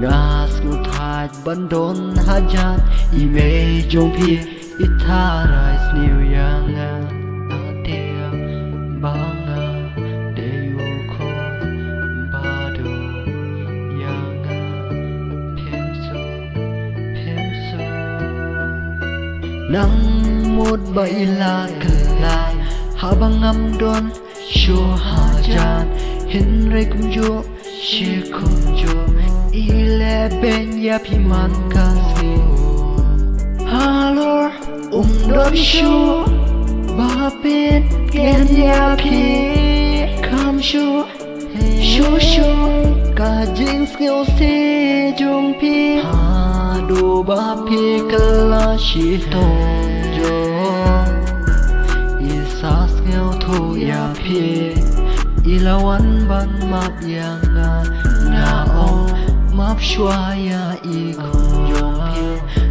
Ngas nguthaj bandon hajat ime jompi itharais new yanga atia banga deyuko bado yanga pemso nang một bẫy la kelai habangam don shu hajan hinre kumjo shi kumjo ile ben ya piman kasi halor don shu bapin gen ya pi kam shu ka jing skill si jung pi ha do bapi kala shi to jo isas skill to ya pi ilawan ban map yang na o map shwa ya iko